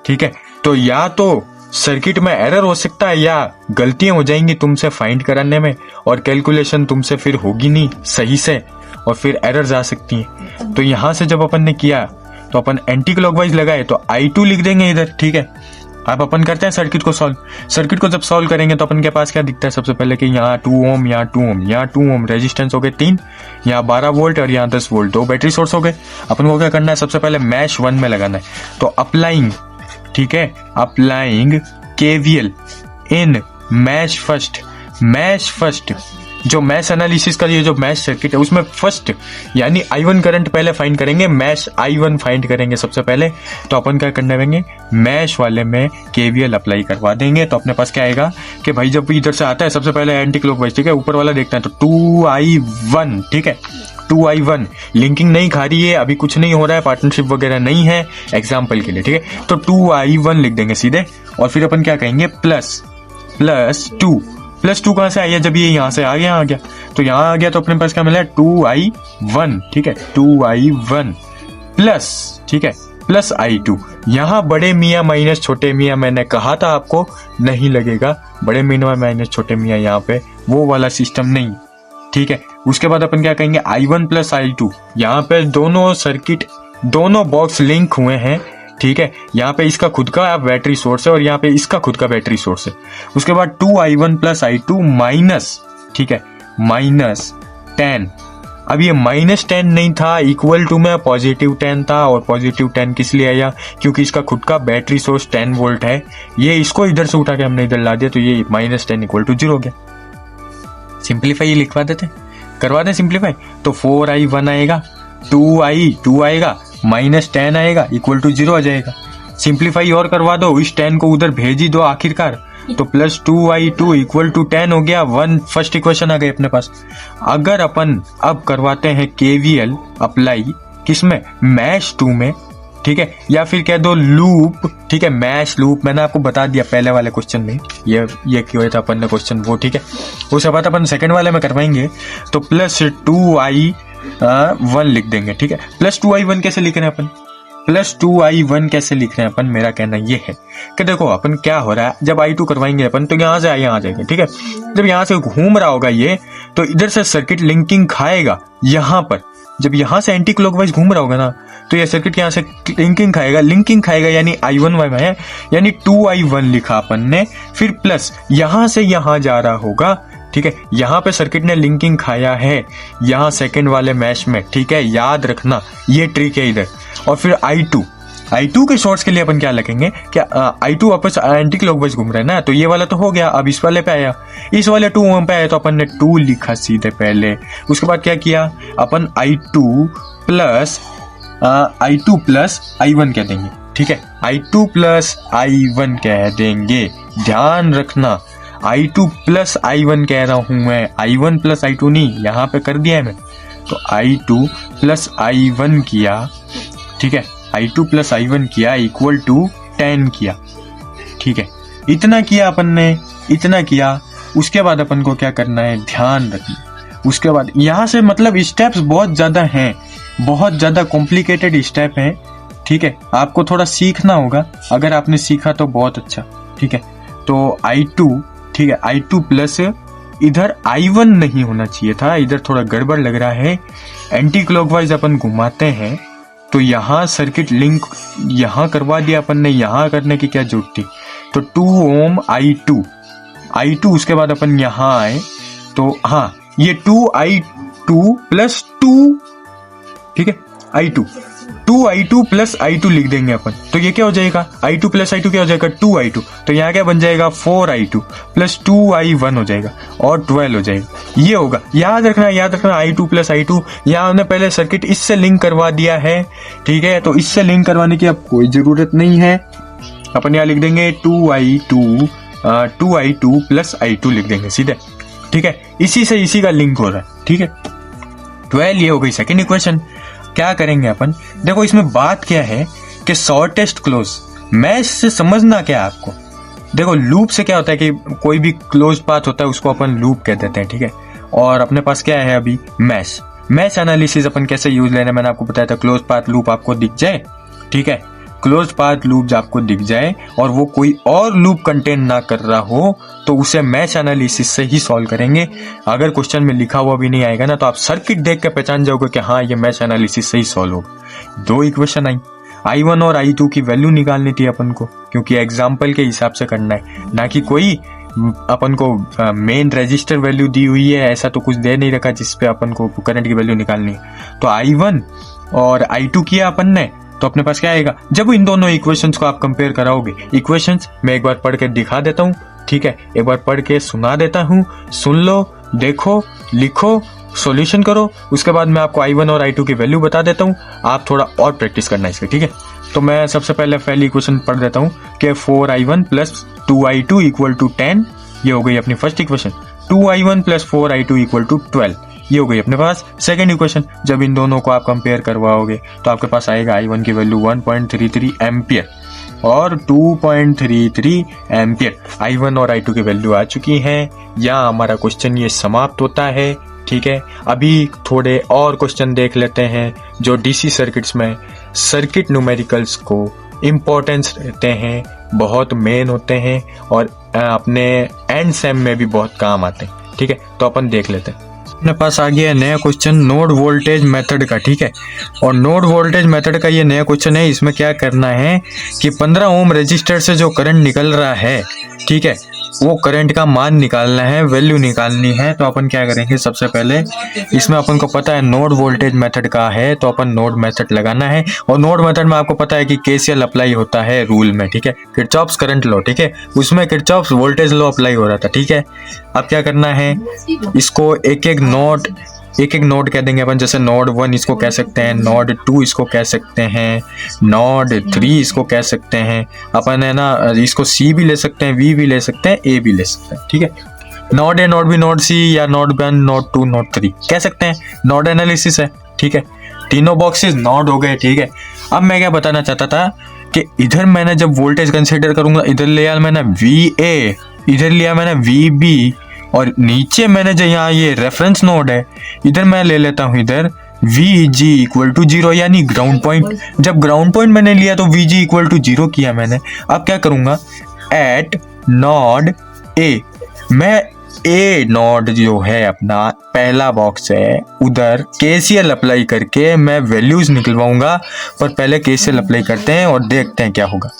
Speaker 1: ठीक है, तो या तो सर्किट में एरर हो सकता है या गलतियां हो जाएंगी तुमसे फाइंड कराने में और कैलकुलेशन तुमसे फिर होगी नहीं सही से और फिर एरर्स आ सकती हैं। तो यहां से जब अपन ने किया तो अपन एंटी क्लॉकवाइज लगाए तो I2 लिख देंगे इधर, ठीक है। अब अपन करते हैं सर्किट को सॉल्व। सर्किट को जब सॉल्व करेंगे तो अपन के पास क्या दिखता है, सबसे पहले कि यहाँ 2 ओम, यहाँ 2 ओम, यहाँ 2 ओम रेजिस्टेंस हो गए 3, यहाँ 12 वोल्ट और यहाँ 10 वोल्ट, 2 बैटरी सोर्स हो गए। अपन को क्या करना है, सबसे पहले मैश 1 में लगाना है। तो अप्लाइंग, ठीक है, अप्लाइंग KVL इन मैश फर्स्ट, जो मैश एनालिसिस का ये जो मैश सर्किट है उसमें फर्स्ट यानी I1 करंट पहले फाइंड करेंगे, मैश I1 फाइंड करेंगे सबसे पहले। तो अपन क्या करने देंगे, मैश वाले में KVL अप्लाई करवा देंगे। तो अपने पास क्या आएगा कि भाई जब इधर से आता है सबसे पहले एंटी क्लॉकवाइज, ठीक है, ऊपर वाला देखते हैं तो 2I1, ठीक है, 2I1 लिंकिंग नहीं खा रही है, अभी कुछ नहीं हो रहा है, पार्टनरशिप वगैरह नहीं है, एग्जाम्पल के लिए, ठीक है। तो 2I1 लिख देंगे सीधे और फिर अपन क्या कहेंगे प्लस 2 कहां से आया, जब ये यहां से आ गया तो यहां आ गया तो अपने पास क्या मिला 2I1, ठीक है, 2I1 प्लस, ठीक है, प्लस I2। यहां बड़े मियाँ माइनस छोटे मियाँ मैंने कहा था आपको नहीं लगेगा, बड़े मियाँ माइनस छोटे मियाँ यहाँ पे वो वाला सिस्टम नहीं, ठीक है। उसके बाद अपन क्या कहेंगे I1 प्लस I2, यहाँ पे दोनों सर्किट दोनों बॉक्स लिंक हुए हैं, ठीक है। यहाँ पे इसका खुद का बैटरी सोर्स है और यहाँ पे इसका खुद का बैटरी सोर्स है। उसके बाद 2I1 प्लस I2 माइनस, ठीक है, -10। अब ये -10 नहीं था, इक्वल टू में +10 था और +10 किस लिए आया, क्योंकि इसका खुद का बैटरी सोर्स 10 वोल्ट है। ये इसको इधर से उठा के हमने इधर ला दिया तो ये -10 = 0 हो गया। सिंप्लीफाई लिखवा देते, करवा दें सिंप्लीफाई। तो 4I1 आएगा, 2 आएगा, -10 आएगा, = 0 आ जाएगा। सिंप्लीफाई और करवा दो, इस 10 को उधर भेज ही दो आखिरकार, तो +2I2 = 10 हो गया। 1 फर्स्ट इक्वेशन आ गई अपने पास। अगर अपन अब करवाते हैं KVL अप्लाई किसमें, मैश 2 में, ठीक है, या फिर कह दो लूप, ठीक है, मैश लूप, मैंने आपको बता दिया पहले वाले क्वेश्चन में ये क्यों था अपन ने क्वेश्चन वो, ठीक है। उसके बाद अपन सेकंड वाले में करवाएंगे तो +2I1 लिख देंगे, ठीक है। +2I1 कैसे लिख रहे हैं अपन, +2I1 कैसे लिख रहे हैं अपन, मेरा कहना ये है कि देखो अपन क्या हो रहा है, जब I2 करवाएंगे अपन तो यहाँ से यहाँ आ जाएगा, ठीक है। जब यहाँ से घूम रहा होगा ये तो इधर से सर्किट लिंकिंग खाएगा, यहाँ पर जब यहाँ से एंटी क्लॉकवाइज घूम रहा होगा ना तो ये सर्किट यहाँ से लिंकिंग खाएगा यानी I1 में है, यानी 2I1 लिखा अपन ने, फिर प्लस यहाँ से यहाँ जा रहा होगा, ठीक है। यहाँ पे सर्किट ने लिंकिंग खाया है यहाँ सेकंड वाले मैश में, ठीक है, याद रखना ये ट्रिक है इधर। और फिर I2 के सोर्स के लिए अपन क्या लिखेंगे, क्या I2 वापस एंटी क्लॉकवाइज घूम रहा है ना, तो ये वाला तो हो गया। अब इस वाले पे आया, इस वाले 2 ओम पे आया तो अपन ने 2 लिखा सीधे पहले। उसके बाद क्या किया अपन, I2 प्लस I1 कह देंगे, ठीक है, I2 प्लस I1 कह देंगे। ध्यान रखना I2 प्लस I1 कह रहा हूं मैं, I1 प्लस I2 नहीं, यहाँ पे कर दिया है मैं। तो I2 प्लस I1 किया, ठीक है, I2 प्लस I1 किया = 10 किया, ठीक है। इतना किया अपन ने, इतना किया उसके बाद अपन को क्या करना है, ध्यान रखना। उसके बाद यहाँ से मतलब स्टेप्स बहुत ज़्यादा हैं, बहुत ज़्यादा कॉम्प्लिकेटेड स्टेप हैं, ठीक है। आपको थोड़ा सीखना होगा, अगर आपने सीखा तो बहुत अच्छा, ठीक है। तो I2, ठीक है, I2 प्लस इधर I1 नहीं होना चाहिए था, इधर थोड़ा गड़बड़ लग रहा है। एंटी क्लॉकवाइज अपन घुमाते हैं तो यहाँ सर्किट लिंक यहाँ करवा दिया अपन ने, यहाँ करने की क्या जरूरत थी। तो 2 ओम I2 उसके बाद अपन यहाँ आए तो हाँ ये 2I2 प्लस 2, ठीक है, I2 प्लस I2 लिख देंगे अपन। तो ये क्या हो जाएगा, I2 प्लस I2 क्या हो जाएगा, 2I2। तो यहाँ क्या बन जाएगा, 4I2 प्लस 2I1 हो जाएगा और 12 हो जाएगा। ये होगा, याद रखना I2 प्लस I2। यहाँ हमने पहले सर्किट इससे लिंक करवा दिया है, ठीक है। तो इससे लिंक करवाने की अब कोई जरूरत नहीं है, अपन यहाँ लिख देंगे 2I2 प्लस I2 लिख देंगे सीधे, ठीक है। इसी का लिंक हो रहा है, ठीक है। 12 ये हो गई सेकेंड इक्वेशन। क्या करेंगे अपन, देखो इसमें बात क्या है कि शॉर्टेस्ट क्लोज, मैश से समझना क्या है आपको। देखो लूप से क्या होता है कि कोई भी क्लोज पाथ होता है उसको अपन लूप कह देते हैं, ठीक है। और अपने पास क्या है अभी, मैश एनालिसिस अपन कैसे यूज लेना, मैंने आपको बताया था। क्लोज पाथ लूप आपको दिख जाए, ठीक है, क्लोज पाथ लूप आपको दिख जाए और वो कोई और लूप कंटेन ना कर रहा हो तो उसे मैश एनालिसिस से ही सॉल्व करेंगे। अगर क्वेश्चन में लिखा हुआ भी नहीं आएगा ना तो आप सर्किट देख के पहचान जाओगे कि हाँ ये मैश एनालिसिस से ही सॉल्व होगा। 2 इक्वेशन आई, I1 और I2 की वैल्यू निकालनी थी अपन को, क्योंकि एग्जाम्पल के हिसाब से करना है, ना कि कोई अपन को मेन रजिस्टर वैल्यू दी हुई है, ऐसा तो कुछ दे नहीं रखा जिसपे अपन को करंट की वैल्यू निकालनी है। तो I1 और I2 किया अपन ने, तो अपने पास क्या आएगा। जब इन दोनों इक्वेशंस को आप कंपेयर कराओगे, इक्वेशंस मैं एक बार पढ़ के दिखा देता हूँ, ठीक है, एक बार पढ़ के सुना देता हूँ, सुन लो, देखो, लिखो, सॉल्यूशन करो। उसके बाद मैं आपको I1 और I2 की वैल्यू बता देता हूँ, आप थोड़ा और प्रैक्टिस करना इसके, ठीक है। तो मैं सबसे पहली इक्वेशन पढ़ देता हूँ कि 4I1 plus 2I2 equal to 10, ये हो गई अपनी first equation. 2I1 plus 4I2 equal to 12, ये हो गई अपने पास सेकेंड इक्वेशन। जब इन दोनों को आप कंपेयर करवाओगे तो आपके पास आएगा I1 की वैल्यू 1.33 एम्पियर और 2.33 एम्पियर। I1 और I2 की वैल्यू आ चुकी हैं। यहाँ हमारा क्वेश्चन ये समाप्त होता है, ठीक है। अभी थोड़े और क्वेश्चन देख लेते हैं जो डीसी सर्किट्स में सर्किट न्यूमेरिकल्स को इम्पोर्टेंस रहते हैं, बहुत मेन होते हैं और अपने एंड सेम में भी बहुत काम आते हैं, ठीक है। तो अपन देख लेते हैं। अपने पास आ गया नया क्वेश्चन नोड वोल्टेज मेथड का, ठीक है। और नोड वोल्टेज मेथड का ये नया क्वेश्चन है। इसमें क्या करना है कि 15 ओम रजिस्टर से जो करंट निकल रहा है, ठीक है, वो करंट का मान निकालना है, वैल्यू निकालनी है। तो अपन क्या करेंगे, सबसे पहले इसमें अपन को पता है नोड वोल्टेज मेथड का है, तो अपन नोड मेथड लगाना है। और नोड मेथड में आपको पता है कि केसीएल अप्लाई होता है रूल में, ठीक है, किरचॉफ्स करंट लॉ, ठीक है, उसमें किरचॉफ्स वोल्टेज लॉ अप्लाई हो रहा था, ठीक है। अब क्या करना है, इसको एक एक नोड कह देंगे अपन, जैसे नोड 1 इसको कह सकते हैं, नोड 2 इसको कह सकते हैं, नोड 3 इसको कह सकते हैं अपन, है ना। इसको सी भी ले सकते हैं, वी भी ले सकते हैं, ए भी ले सकते हैं, ठीक है। Node A, node B, node C या नोड 1, नोड 2, नोड 3 कह सकते हैं। नोड एनालिसिस है, ठीक है, तीनों बॉक्सेस नोड हो गए, ठीक है। अब मैं क्या बताना चाहता था कि इधर मैंने जब वोल्टेज कंसिडर करूंगा, इधर लिया मैंने VA, इधर लिया मैंने VB और नीचे मैंने जो यहाँ ये रेफरेंस नोड है, इधर मैं ले लेता हूँ इधर VG इक्वल टू 0, यानी ग्राउंड पॉइंट। जब ग्राउंड पॉइंट मैंने लिया तो VG इक्वल टू 0 किया मैंने। अब क्या करूँगा, एट नोड A, मैं ए नोड जो है अपना पहला बॉक्स है, उधर KCL अप्लाई करके मैं वैल्यूज निकलवाऊंगा। पर पहले KCL अप्लाई करते हैं और देखते हैं क्या होगा,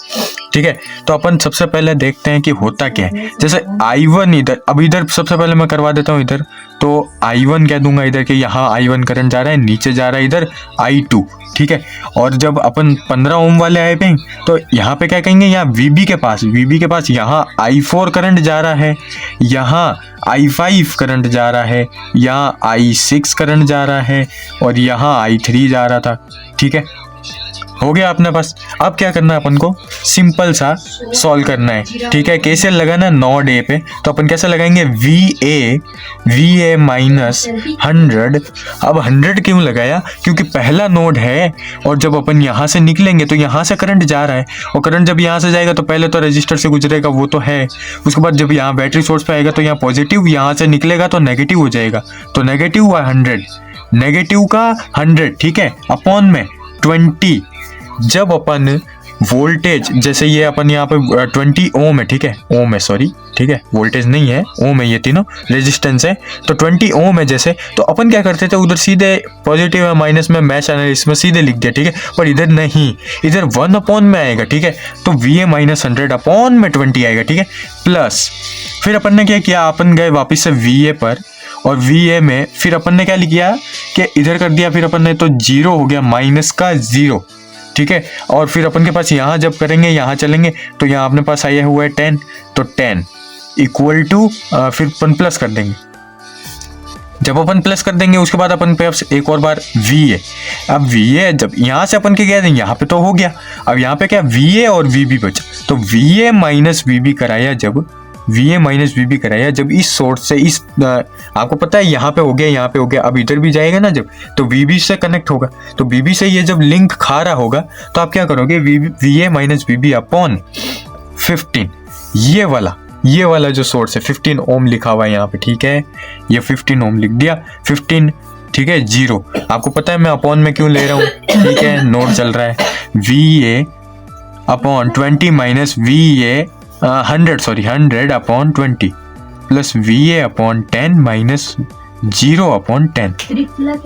Speaker 1: ठीक है। तो अपन सबसे पहले देखते हैं कि होता क्या है। जैसे I1 इधर, अब इधर सबसे पहले मैं करवा देता हूँ इधर, तो I1 कह दूंगा इधर कि यहाँ I1 करंट जा रहा है, नीचे जा रहा है इधर I2, ठीक है। और जब अपन 15 ओम वाले आए पे तो यहाँ पे क्या कहेंगे, यहाँ VB के पास यहाँ I4 करंट जा रहा है, यहाँ I5 करंट जा रहा है, यहाँ I6 करंट जा रहा है और यहाँ I3 जा रहा था, ठीक है। हो गया अपने पास। अब क्या करना है अपन को, सिंपल सा सॉल्व करना है, ठीक है। केसीएल लगाना है नोड ए पे, तो अपन कैसे लगाएंगे, वी ए माइनस 100। अब 100 क्यों लगाया, क्योंकि पहला नोड है और जब अपन यहाँ से निकलेंगे तो यहाँ से करंट जा रहा है, और करंट जब यहाँ से जाएगा तो पहले तो रजिस्टर से गुजरेगा, वो तो है। उसके बाद जब यहाँ बैटरी सोर्स पे आएगा तो यहाँ पॉजिटिव, यहाँ से निकलेगा तो नेगेटिव हो जाएगा, तो नेगेटिव हुआ 100, नेगेटिव का 100, ठीक है, अपॉन में 20। जब अपन वोल्टेज, जैसे ये अपन यहाँ पे 20 ओम है, ठीक है, ओम है, सॉरी, ठीक है, वोल्टेज नहीं है, ओम है, ये तीनों रेजिस्टेंस है, तो 20 ओम है जैसे, तो अपन क्या करते थे, उधर सीधे पॉजिटिव है माइनस में मैच एनालिसिस में सीधे लिख दिया, ठीक है। पर इधर नहीं, इधर 1 अपॉन में आएगा, ठीक है, तो VA माइनस 100 अपॉन में 20 आएगा, ठीक है, प्लस फिर अपन ने क्या किया, अपन गए वापिस से VA पर, और VA में फिर अपन ने क्या लिखा कि इधर कर दिया, फिर अपन ने तो 0 हो गया, माइनस का 0, ठीक है। और फिर अपन के पास यहाँ जब करेंगे, यहाँ चलेंगे तो यहाँ अपने पास आया हुआ है 10, तो 10 इक्वल टू, फिर अपन प्लस कर देंगे। जब अपन प्लस कर देंगे उसके बाद अपन पे एक और बार VA। अब VA जब यहाँ से अपन के गया, यहाँ पे तो हो गया, अब यहाँ पे क्या VA और VB बचा, तो VA माइनस VB कराया, जब VA माइनस VB कराया, जब इस सोर्स से इस, आपको पता है यहाँ पे हो गया, यहाँ पे हो गया, अब इधर भी जाएगा ना जब, तो VB से कनेक्ट होगा, तो VB से ये जब लिंक खा रहा होगा तो आप क्या करोगे, VA माइनस VB अपॉन 15, ये वाला जो सोर्स है 15 ओम लिखा हुआ है यहाँ पे, ठीक है, ये 15 ओम लिख दिया, 15, ठीक है, 0। आपको पता है मैं अपॉन में क्यों ले रहा हूँ, ठीक है, नोट चल रहा है, VA upon 20 minus VA 100 upon 20 plus VA upon 10 minus 0 upon 10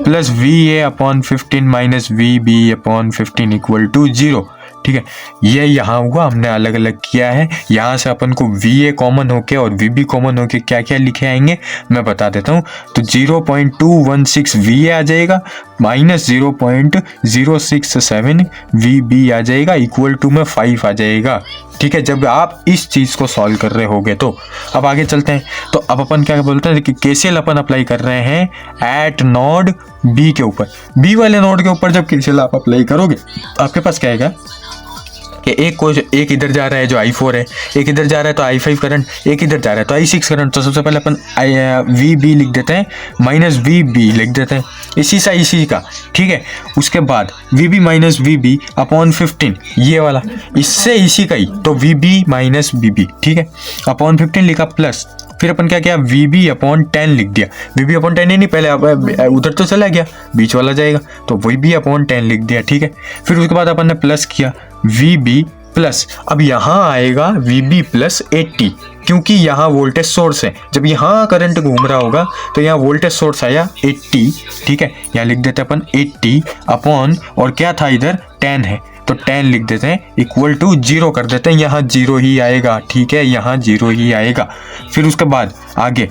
Speaker 1: plus VA upon 15 minus VB upon 15 equal to 0, ठीक है। ये यहाँ हुआ, हमने अलग अलग किया है। यहाँ से अपन को VA कॉमन होके और VB कॉमन होके क्या क्या लिखे आएंगे मैं बता देता हूँ। तो 0.216 VA आ जाएगा, माइनस 0.067 VB आ जाएगा, इक्वल टू में 5 आ जाएगा, ठीक है। जब आप इस चीज़ को सॉल्व कर रहे होगे तो अब आगे चलते हैं। तो अब अपन क्या बोलते हैं कि केसीएल अपन अप्लाई कर रहे हैं एट नोड B के ऊपर, B वाले नोड के ऊपर जब केसीएल आप अप्लाई करोगे आपके पास क्या आएगा कि एक इधर जा रहा है जो I4 है, एक इधर जा रहा है तो I5 करंट, एक इधर जा रहा है तो I6 करंट। तो सबसे पहले अपन VB लिख देते हैं, माइनस VB लिख देते हैं, इसी का, ठीक है। उसके बाद VB माइनस VB अपॉन 15, ये वाला इससे इसी का ही, तो VB माइनस VB, ठीक है, अपॉन 15 लिखा, प्लस फिर अपन क्या किया, VB अपॉन 10 लिख दिया। VB अपॉन 10 ही नहीं, पहले उधर तो चला गया, बीच वाला जाएगा, तो VB अपॉन 10 लिख दिया, ठीक है। फिर उसके बाद अपन ने प्लस किया VB प्लस, अब यहाँ आएगा VB प्लस 80, क्योंकि यहाँ वोल्टेज सोर्स है। जब यहाँ करंट घूम रहा होगा तो यहाँ वोल्टेज सोर्स आया 80, ठीक है, यहाँ लिख देते हैं अपन 80 अपॉन, और क्या था इधर 10 है तो 10 लिख देते हैं, इक्वल टू 0 कर देते हैं, यहाँ 0 ही आएगा, ठीक है, यहाँ 0 ही आएगा। फिर उसके बाद आगे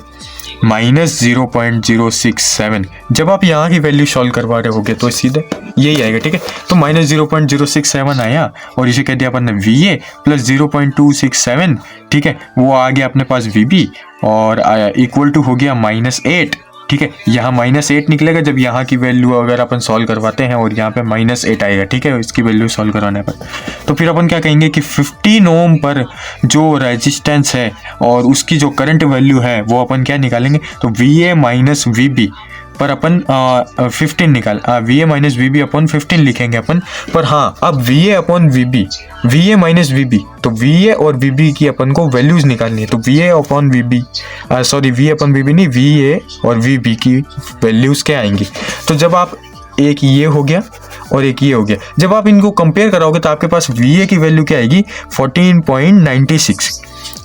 Speaker 1: माइनस 0.067, जब आप यहाँ की वैल्यू सॉल्व करवा रहे होगे तो सीधे यही आएगा, ठीक है। तो माइनस 0.067 आया, और इसे कह दिया अपन ने VA प्लस 0.267, ठीक है, वो आ गया अपने पास VB, और इक्वल टू हो गया -8, ठीक है। यहाँ -8 निकलेगा जब यहाँ की वैल्यू अगर अपन सॉल्व करवाते हैं, और यहाँ पे -8 आएगा, ठीक है, इसकी वैल्यू सॉल्व करवाने पर। तो फिर अपन क्या कहेंगे कि 15 ओम पर जो रेजिस्टेंस है और उसकी जो करंट वैल्यू है वो अपन क्या निकालेंगे, तो VA माइनस VB पर अपन 15 निकाल, VA माइनस VB अपॉन 15 लिखेंगे अपन। पर हाँ, अब VA upon VB, VA minus VB, तो VA और VB की अपन को वैल्यूज निकालनी है। तो VA upon VB, sorry VA upon VB नहीं, VA और VB की वैल्यूज क्या आएंगी। तो जब आप, एक ये हो गया और एक ये हो गया, जब आप इनको कंपेयर कराओगे तो आपके पास VA की वैल्यू क्या आएगी 14.96,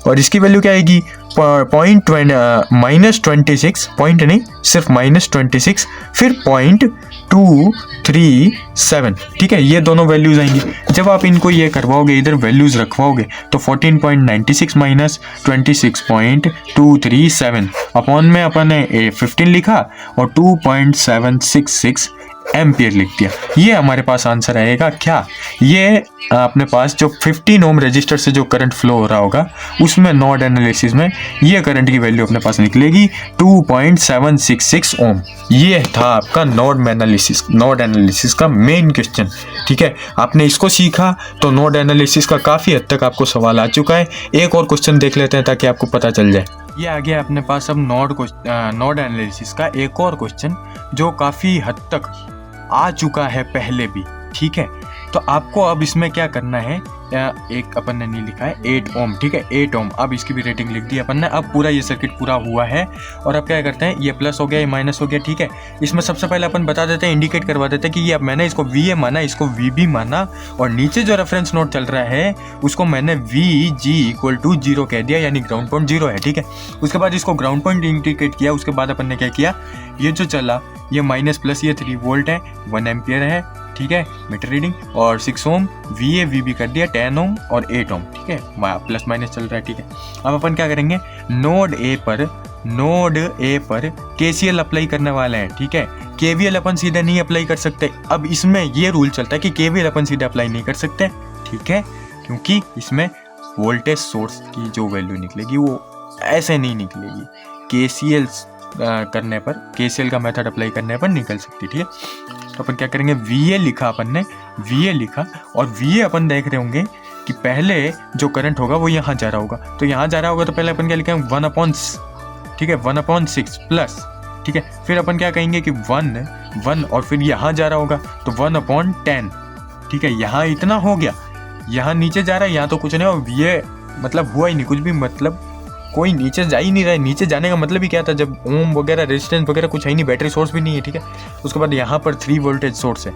Speaker 1: और इसकी वैल्यू क्या आएगी -26, पॉइंट नहीं, सिर्फ -26, फिर 0.237, ठीक है, ये दोनों वैल्यूज आएंगी। जब आप इनको ये करवाओगे, इधर वैल्यूज रखवाओगे, तो 14.96 माइनस 26.237 अपॉन में अपन ने 15 लिखा, और 2.766 एम्पियर लिख दिया। ये हमारे पास आंसर आएगा क्या, ये अपने पास जो 15 ओम रजिस्टर से जो करंट फ्लो हो रहा होगा उसमें नोड एनालिसिस में ये करंट की वैल्यू अपने पास निकलेगी 2.766 ओम। ये था आपका नोड एनालिसिस का मेन क्वेश्चन। ठीक है, आपने इसको सीखा तो नोड एनालिसिस का काफ़ी हद तक आपको सवाल आ चुका है। एक और क्वेश्चन देख लेते हैं ताकि आपको पता चल जाए। ये आ गया अपने पास अब नोड एनालिसिस का एक और क्वेश्चन जो काफ़ी हद तक आ चुका है पहले भी। ठीक है, तो आपको अब इसमें क्या करना है, एक अपन ने नहीं लिखा है 8 ओम। ठीक है, 8 ओम। अब इसकी भी रेटिंग लिख दी अपन ने। अब पूरा ये सर्किट पूरा हुआ है और अब क्या करते हैं, ये प्लस हो गया, ये माइनस हो गया। ठीक है, इसमें सबसे पहले अपन बता देते हैं, इंडिकेट करवा देते हैं कि ये अब मैंने इसको VA माना, इसको VB माना और नीचे जो रेफरेंस नोड चल रहा है उसको मैंने VG = 0 कह दिया, यानी ग्राउंड पॉइंट 0 है। ठीक है, उसके बाद इसको ग्राउंड पॉइंट इंडिकेट किया। उसके बाद अपन ने क्या किया, ये जो चला ये माइनस प्लस ये 3 वोल्ट है, 1 एम्पियर है। ठीक है, मीटर रीडिंग और 6 ओम VA VB कर दिया 10 ओम और 8 ओम। ठीक है, प्लस माइनस चल रहा है। ठीक है, अब अपन क्या करेंगे, नोड ए पर KCL अप्लाई करने वाले हैं। ठीक है, KVL अपन सीधे नहीं अप्लाई कर सकते। अब इसमें ये रूल चलता है कि KVL अपन सीधे अप्लाई नहीं कर सकते। ठीक है, क्योंकि इसमें वोल्टेज सोर्स की जो वैल्यू निकलेगी वो ऐसे नहीं निकलेगी, KCL करने पर, KCL का मेथड अप्लाई करने पर निकल सकती। ठीक है, तो अपन क्या करेंगे, VA लिखा अपन ने, VA लिखा और VA अपन देख रहे होंगे कि पहले जो करंट होगा वो यहाँ जा रहा होगा। तो यहाँ जा रहा होगा तो पहले अपन क्या लिखेंगे 1/6 प्लस। ठीक है, फिर अपन क्या कहेंगे कि 1 और फिर यहाँ जा रहा होगा तो 1/10। ठीक है, यहाँ इतना हो गया, यहाँ नीचे जा रहा है, यहाँ तो कुछ नहीं। और VA मतलब हुआ ही नहीं कुछ भी, मतलब कोई नीचे जा ही नहीं रहा है। नीचे जाने का मतलब ही क्या था, जब ओम वगैरह रेजिस्टेंस वगैरह कुछ है ही नहीं, बैटरी सोर्स भी नहीं है। ठीक है, उसके बाद यहाँ पर 3 वोल्टेज सोर्स है,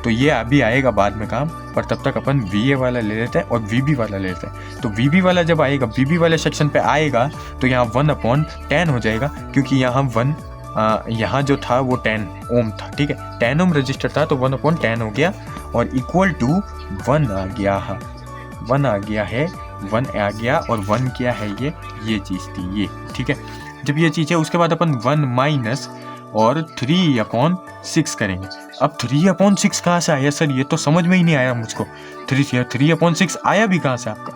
Speaker 1: तो ये अभी आएगा बाद में काम, पर तब तक अपन VA वाला ले लेते हैं और VB वाला ले लेते हैं। तो VB वाला जब आएगा, VB वाले सेक्शन पे आएगा तो यहाँ 1/10 हो जाएगा, क्योंकि यहाँ जो था वो 10 ओम था। ठीक है, 10 ओम रजिस्टर था तो 1/10 हो गया और इक्वल टू 1 आ गया है, 1 आ गया और 1 क्या है, ये चीज़ थी ये। ठीक है, जब ये चीज़ है उसके बाद अपन 1 माइनस और 3/6 करेंगे। अब 3/6 कहाँ से आया सर, ये तो समझ में ही नहीं आया मुझको। 3/6 आया भी कहाँ से आपका,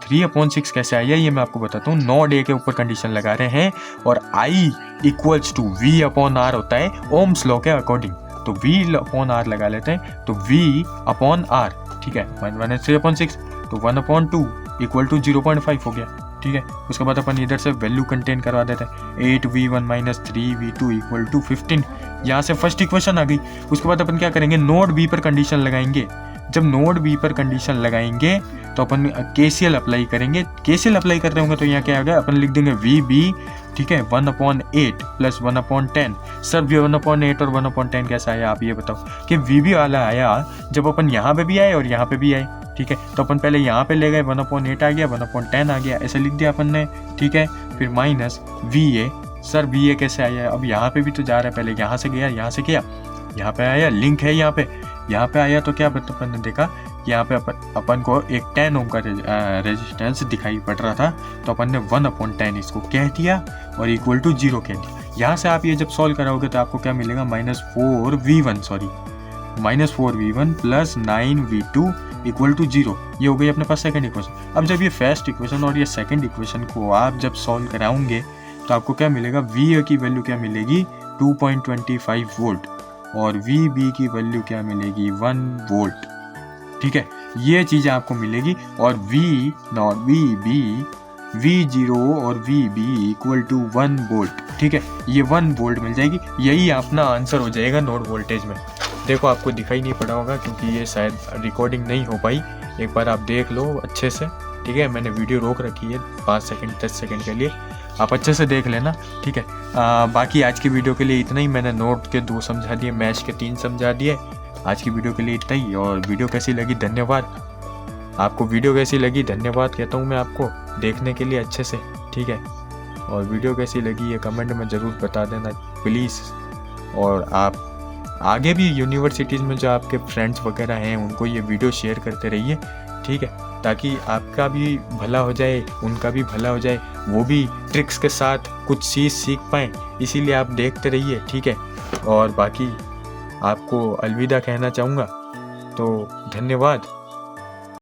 Speaker 1: 3/6 कैसे आया ये मैं आपको बताता हूँ। नोड ए के ऊपर कंडीशन लगा रहे हैं और I = V/R होता है ओम्स लॉ के अकॉर्डिंग, तो V/R लगा लेते हैं, तो V/R। ठीक है, 3/6 तो 1/2 = 0.5 हो गया। ठीक है, उसके बाद अपन इधर से वैल्यू कंटेन करवा देते हैं, 8V1 - 3V2 = 15। यहाँ से फर्स्ट इक्वेशन आ गई। उसके बाद अपन क्या करेंगे, नोड बी पर कंडीशन लगाएंगे। जब नोड बी पर कंडीशन लगाएंगे तो अपन KCL अप्लाई करेंगे। KCL अप्लाई कर रहे होंगे तो यहाँ क्या आ गया, अपन लिख देंगे VB। ठीक है, 1/8 + 1/10। सर 1/8 और 1/10 कैसा आया, आप ये बताओ। कि VB वाला आया जब अपन यहाँ पे भी आए और यहाँ पे भी आए। ठीक है, तो अपन पहले यहाँ पे ले गए, 1/8 आ गया, 1/10 आ गया, ऐसे लिख दिया अपन ने। ठीक है, फिर माइनस VA। सर VA कैसे आया, अब यहाँ पे भी तो जा रहा है, पहले यहाँ से गया, यहाँ से किया, यहाँ पे आया, लिंक है यहाँ पे आया, तो क्या अपन ने देखा, यहाँ पे अपन को एक 10 ओम का रेजिस्टेंस दिखाई पड़ रहा था, तो अपन ने 1/10 इसको कह दिया और इक्वल टू 0 कह दिया। यहाँ से आप ये जब सॉल्व कराओगे तो आपको क्या मिलेगा, -4V1 + 9V2 = 0। ये हो गई अपने पास सेकंड इक्वेशन। अब जब ये फर्स्ट इक्वेशन और ये सेकंड इक्वेशन को आप जब सॉल्व कराओगे तो आपको क्या मिलेगा, VA की वैल्यू क्या मिलेगी 2.25 वोल्ट और VB की वैल्यू क्या मिलेगी 1 वोल्ट। ठीक है, ये चीज़ें आपको मिलेगी और V0 और VB = 1 वोल्ट। ठीक है, ये 1 वोल्ट मिल जाएगी। यही अपना आंसर हो जाएगा नोड वोल्टेज में। देखो आपको दिखाई नहीं पड़ा होगा क्योंकि ये शायद रिकॉर्डिंग नहीं हो पाई, एक बार आप देख लो अच्छे से। ठीक है, मैंने वीडियो रोक रखी है 5 सेकंड 10 सेकंड के लिए, आप अच्छे से देख लेना। ठीक है, बाकी आज की वीडियो के लिए इतना ही। मैंने नोड के 2 समझा दिए, मैश के 3 समझा दिए। आज की वीडियो के लिए इतना ही। और वीडियो कैसी लगी, धन्यवाद। आपको वीडियो कैसी लगी, धन्यवाद कहता हूँ मैं आपको देखने के लिए अच्छे से। ठीक है, और वीडियो कैसी लगी ये कमेंट में ज़रूर बता देना प्लीज़। और आप आगे भी यूनिवर्सिटीज़ में जो आपके फ्रेंड्स वगैरह हैं उनको ये वीडियो शेयर करते रहिए। ठीक है, ताकि आपका भी भला हो जाए, उनका भी भला हो जाए, वो भी ट्रिक्स के साथ कुछ चीज़ सीख पाएँ। इसीलिए आप देखते रहिए। ठीक है, और बाकी आपको अलविदा कहना चाहूँगा। तो धन्यवाद।